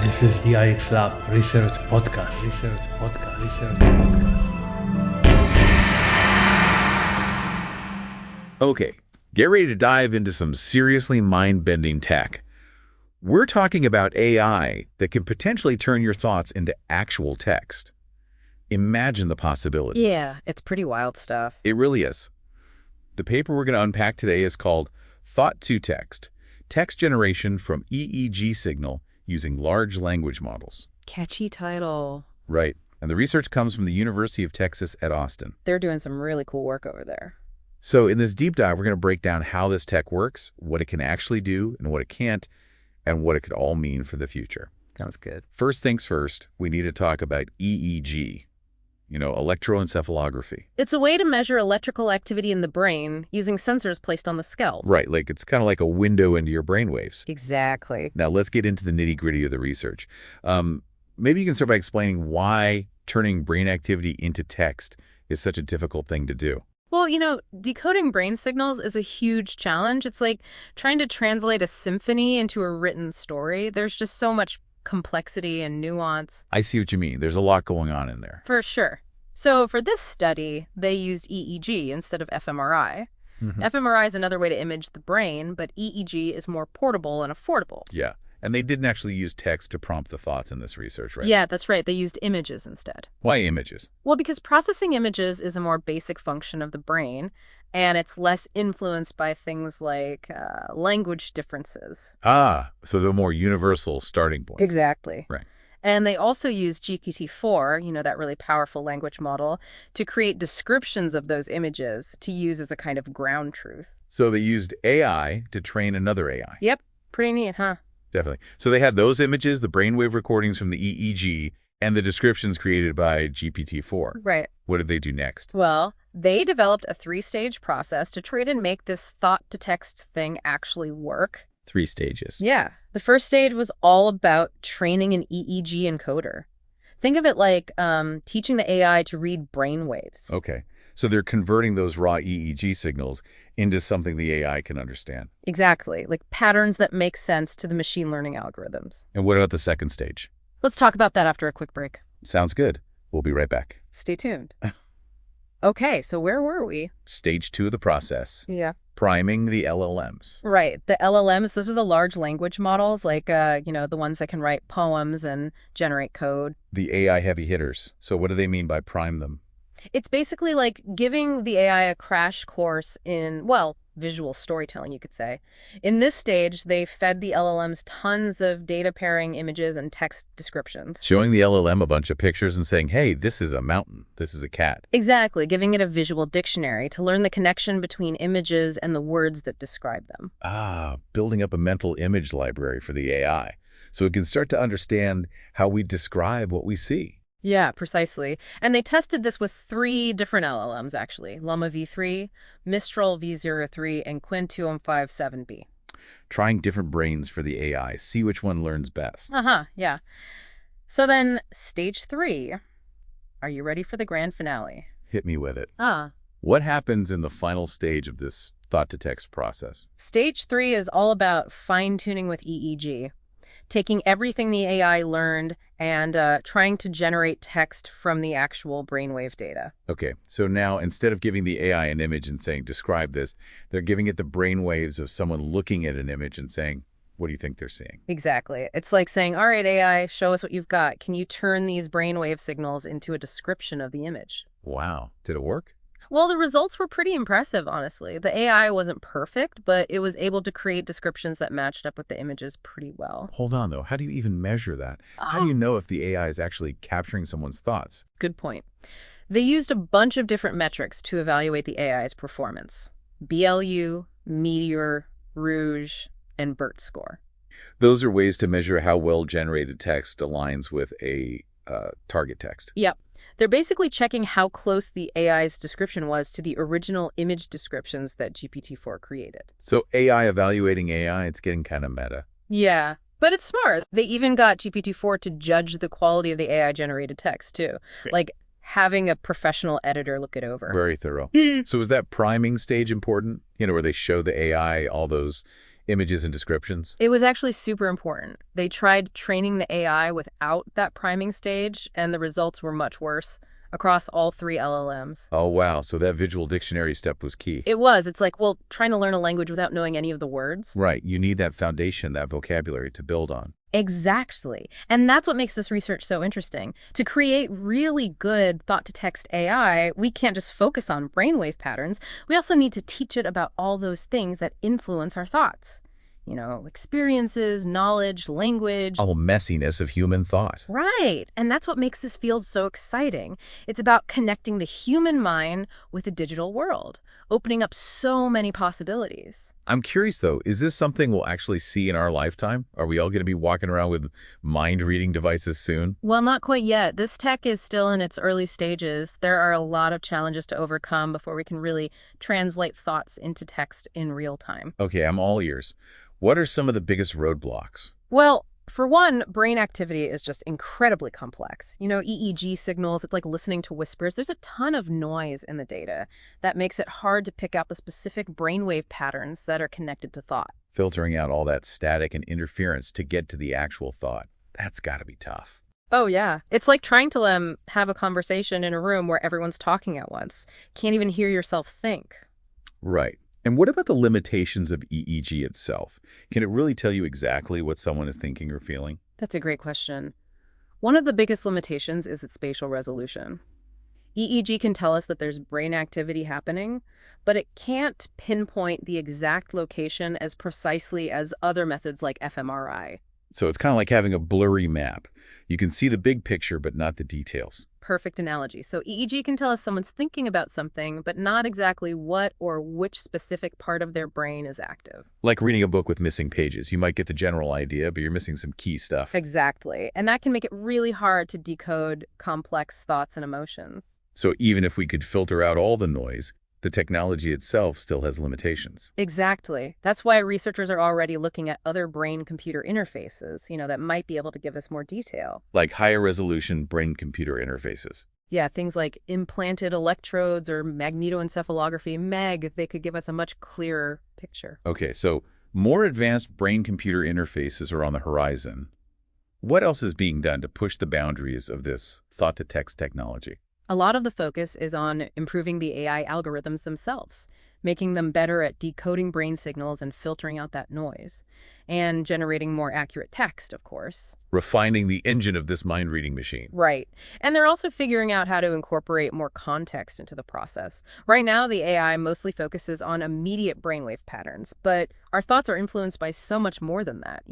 This is the IXlab Research Podcast. Research Podcast. Research Podcast. Okay, get ready to dive into some seriously mind-bending tech. We're talking about AI that can potentially turn your thoughts into actual text. Imagine the possibilities. Yeah, it's pretty wild stuff. It really is. The paper we're going to unpack today is called Thought-to-Text, Text Generation from EEG Signal Using Large Language Models. Catchy title. Right, and the research comes from the University of Texas at Austin. They're doing some really cool work over there. So in this deep dive, we're going to break down how this tech works, what it can actually do and what it can't, and what it could all mean for the future. Sounds good. First things first, we need to talk about EEG, electroencephalography. It's a way to measure electrical activity in the brain using sensors placed on the scalp. Right, like it's kind of like a window into your brainwaves. Exactly. Now let's get into the nitty-gritty of the research. Maybe you can start by explaining why turning brain activity into text is such a difficult thing to do. Well, decoding brain signals is a huge challenge. It's like trying to translate a symphony into a written story. There's just so much complexity and nuance. I see what you mean. There's a lot going on in there. For sure. So for this study, they used EEG instead of fMRI. fMRI is another way to image the brain, but EEG is more portable and affordable. Yeah, and they didn't actually use text to prompt the thoughts in this research, right? Yeah, that's right. They used images instead. Why images? Well, because processing images is a more basic function of the brain, and it's less influenced by things like language differences. Ah, so the more universal starting point. Exactly. Right. And they also used GPT-4, that really powerful language model, to create descriptions of those images to use as a kind of ground truth. So they used AI to train another AI. Yep. Pretty neat, huh? Definitely. So they had those images, the brainwave recordings from the EEG, and the descriptions created by GPT-4. Right. What did they do next? Well, they developed a 3-stage process to try to make this thought-to-text thing actually work. 3 stages. Yeah. The first stage was all about training an EEG encoder. Think of it like teaching the AI to read brainwaves. Okay. So they're converting those raw EEG signals into something the AI can understand. Exactly. Like patterns that make sense to the machine learning algorithms. And what about the second stage? Let's talk about that after a quick break. Sounds good. We'll be right back. Stay tuned. Okay, so where were we? Stage 2 of the process. Yeah. Priming the LLMs. Right. The LLMs, those are the large language models, like, the ones that can write poems and generate code. The AI heavy hitters. So what do they mean by prime them? It's basically like giving the AI a crash course in, visual storytelling, you could say. In this stage, they fed the LLMs tons of data pairing images and text descriptions. Showing the LLM a bunch of pictures and saying, hey, this is a mountain, this is a cat. Exactly, giving it a visual dictionary to learn the connection between images and the words that describe them. Ah, building up a mental image library for the AI, so it can start to understand how we describe what we see. Yeah, precisely. And they tested this with 3 different LLMs, actually. Llama V3, Mistral V03, and Quintuum 57B. Trying different brains for the AI, see which one learns best. Yeah. So then, stage 3. Are you ready for the grand finale? Hit me with it. Ah. What happens in the final stage of this thought-to-text process? Stage 3 is all about fine-tuning with EEG. Taking everything the AI learned and trying to generate text from the actual brainwave data. Okay, so now instead of giving the AI an image and saying, describe this, they're giving it the brainwaves of someone looking at an image and saying, what do you think they're seeing? Exactly. It's like saying, all right, AI, show us what you've got. Can you turn these brainwave signals into a description of the image? Wow. Did it work? Well, the results were pretty impressive, honestly. The AI wasn't perfect, but it was able to create descriptions that matched up with the images pretty well. Hold on, though. How do you even measure that? How do you know if the AI is actually capturing someone's thoughts? Good point. They used a bunch of different metrics to evaluate the AI's performance. BLU, Meteor, Rouge, and BERT score. Those are ways to measure how well-generated text aligns with a target text. Yep. They're basically checking how close the AI's description was to the original image descriptions that GPT-4 created. So AI evaluating AI, it's getting kind of meta. Yeah, but it's smart. They even got GPT-4 to judge the quality of the AI-generated text, too. Great. Like having a professional editor look it over. Very thorough. So is that priming stage important? Where they show the AI all those Images and descriptions? It was actually super important. They tried training the AI without that priming stage, and the results were much worse across all three LLMs. Oh, wow. So that visual dictionary step was key. It was. It's like, well, trying to learn a language without knowing any of the words. Right. You need that foundation, that vocabulary to build on. Exactly. And that's what makes this research so interesting. To create really good thought-to-text AI, we can't just focus on brainwave patterns. We also need to teach it about all those things that influence our thoughts. You know, experiences, knowledge, language. All messiness of human thought. Right. And that's what makes this field so exciting. It's about connecting the human mind with the digital world, opening up so many possibilities. I'm curious, though, is this something we'll actually see in our lifetime? Are we all going to be walking around with mind-reading devices soon? Well, not quite yet. This tech is still in its early stages. There are a lot of challenges to overcome before we can really translate thoughts into text in real time. Okay, I'm all ears. What are some of the biggest roadblocks? Well, for one, brain activity is just incredibly complex. You know, EEG signals, it's like listening to whispers. There's a ton of noise in the data that makes it hard to pick out the specific brainwave patterns that are connected to thought. Filtering out all that static and interference to get to the actual thought. That's got to be tough. Oh, yeah. It's like trying to have a conversation in a room where everyone's talking at once. Can't even hear yourself think. Right. And what about the limitations of EEG itself? Can it really tell you exactly what someone is thinking or feeling? That's a great question. One of the biggest limitations is its spatial resolution. EEG can tell us that there's brain activity happening, but it can't pinpoint the exact location as precisely as other methods like fMRI. So it's kind of like having a blurry map. You can see the big picture, but not the details. Perfect analogy. So EEG can tell us someone's thinking about something, but not exactly what or which specific part of their brain is active. Like reading a book with missing pages. You might get the general idea, but you're missing some key stuff. Exactly. And that can make it really hard to decode complex thoughts and emotions. So even if we could filter out all the noise, the technology itself still has limitations. Exactly. That's why researchers are already looking at other brain-computer interfaces, that might be able to give us more detail. Like higher resolution brain-computer interfaces. Yeah, things like implanted electrodes or magnetoencephalography, MEG, they could give us a much clearer picture. Okay, so more advanced brain-computer interfaces are on the horizon. What else is being done to push the boundaries of this thought-to-text technology? A lot of the focus is on improving the AI algorithms themselves, making them better at decoding brain signals and filtering out that noise, and generating more accurate text, of course. Refining the engine of this mind-reading machine. Right. And they're also figuring out how to incorporate more context into the process. Right now, the AI mostly focuses on immediate brainwave patterns, but our thoughts are influenced by so much more than that,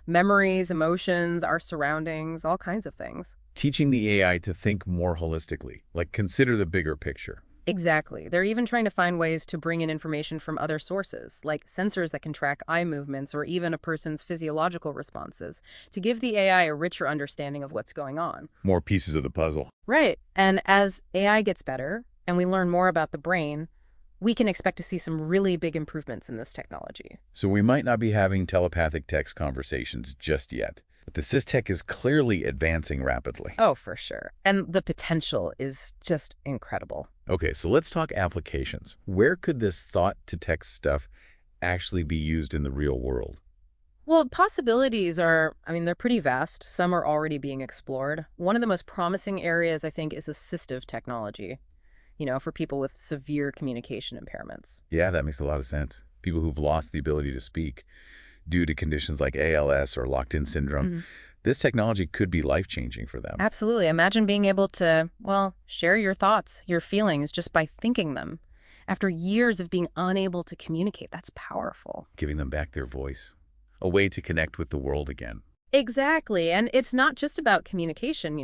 Memories, emotions, our surroundings, all kinds of things. Teaching the AI to think more holistically, like consider the bigger picture. Exactly. They're even trying to find ways to bring in information from other sources, like sensors that can track eye movements or even a person's physiological responses, to give the AI a richer understanding of what's going on. More pieces of the puzzle. Right. And as AI gets better and we learn more about the brain, we can expect to see some really big improvements in this technology. So we might not be having telepathic text conversations just yet. But the sys-tech is clearly advancing rapidly. Oh, for sure. And the potential is just incredible. Okay, so let's talk applications. Where could this thought-to-text stuff actually be used in the real world? Well, possibilities are, they're pretty vast. Some are already being explored. One of the most promising areas, I think, is assistive technology, for people with severe communication impairments. Yeah, that makes a lot of sense. People who've lost the ability to speak due to conditions like ALS or locked-in syndrome. Mm-hmm. This technology could be life-changing for them. Absolutely. Imagine being able to, share your thoughts, your feelings, just by thinking them. After years of being unable to communicate, that's powerful. Giving them back their voice. A way to connect with the world again. Exactly. And it's not just about communication,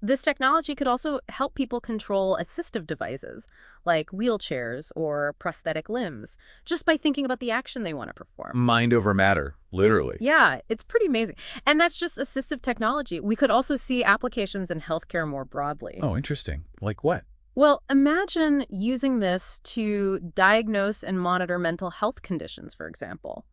This technology could also help people control assistive devices, like wheelchairs or prosthetic limbs, just by thinking about the action they want to perform. Mind over matter, literally. Yeah, it's pretty amazing. And that's just assistive technology. We could also see applications in healthcare more broadly. Oh, interesting. Like what? Well, imagine using this to diagnose and monitor mental health conditions, for example.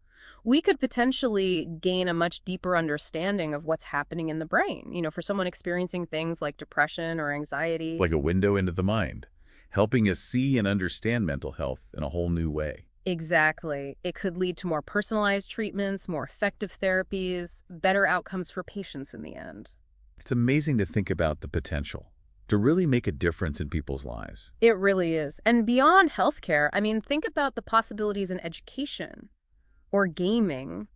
We could potentially gain a much deeper understanding of what's happening in the brain, for someone experiencing things like depression or anxiety. Like a window into the mind, helping us see and understand mental health in a whole new way. Exactly. It could lead to more personalized treatments, more effective therapies, better outcomes for patients in the end. It's amazing to think about the potential to really make a difference in people's lives. It really is. And beyond healthcare, I mean, think about the possibilities in education or gaming.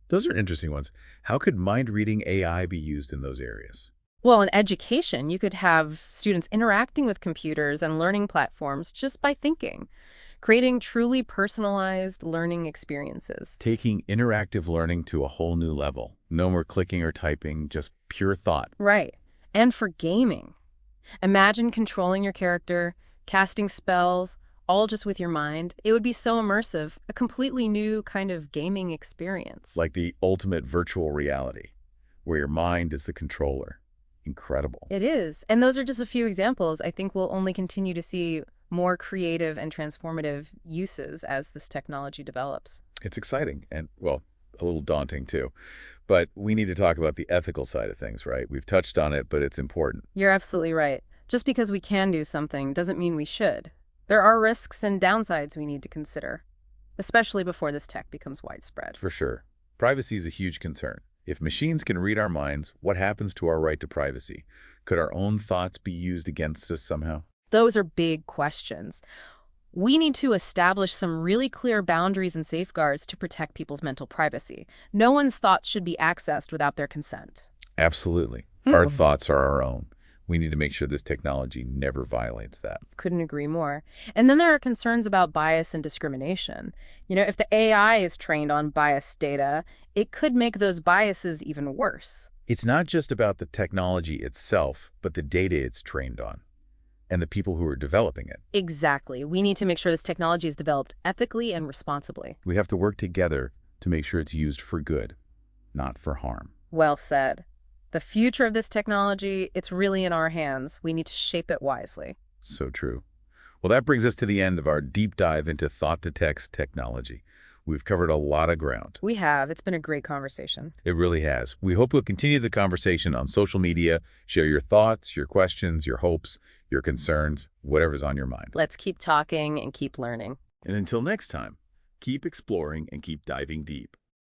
Those are interesting ones. How could mind-reading AI be used in those areas? Well, in education, you could have students interacting with computers and learning platforms just by thinking, creating truly personalized learning experiences. Taking interactive learning to a whole new level. No more clicking or typing, just pure thought. Right. And for gaming, imagine controlling your character, casting spells, all just with your mind. It would be so immersive, a completely new kind of gaming experience. Like the ultimate virtual reality, where your mind is the controller. Incredible. It is. And those are just a few examples. I think we'll only continue to see more creative and transformative uses as this technology develops. It's exciting and, well, a little daunting too. But we need to talk about the ethical side of things, right? We've touched on it, but it's important. You're absolutely right. Just because we can do something doesn't mean we should. There are risks and downsides we need to consider, especially before this tech becomes widespread. For sure. Privacy is a huge concern. If machines can read our minds, what happens to our right to privacy? Could our own thoughts be used against us somehow? Those are big questions. We need to establish some really clear boundaries and safeguards to protect people's mental privacy. No one's thoughts should be accessed without their consent. Absolutely. Our thoughts are our own. We need to make sure this technology never violates that. Couldn't agree more. And then there are concerns about bias and discrimination. If the AI is trained on biased data, it could make those biases even worse. It's not just about the technology itself, but the data it's trained on and the people who are developing it. Exactly. We need to make sure this technology is developed ethically and responsibly. We have to work together to make sure it's used for good, not for harm. Well said. The future of this technology, it's really in our hands. We need to shape it wisely. So true. Well, that brings us to the end of our deep dive into thought-to-text technology. We've covered a lot of ground. We have. It's been a great conversation. It really has. We hope you'll continue the conversation on social media, share your thoughts, your questions, your hopes, your concerns, whatever's on your mind. Let's keep talking and keep learning. And until next time, keep exploring and keep diving deep.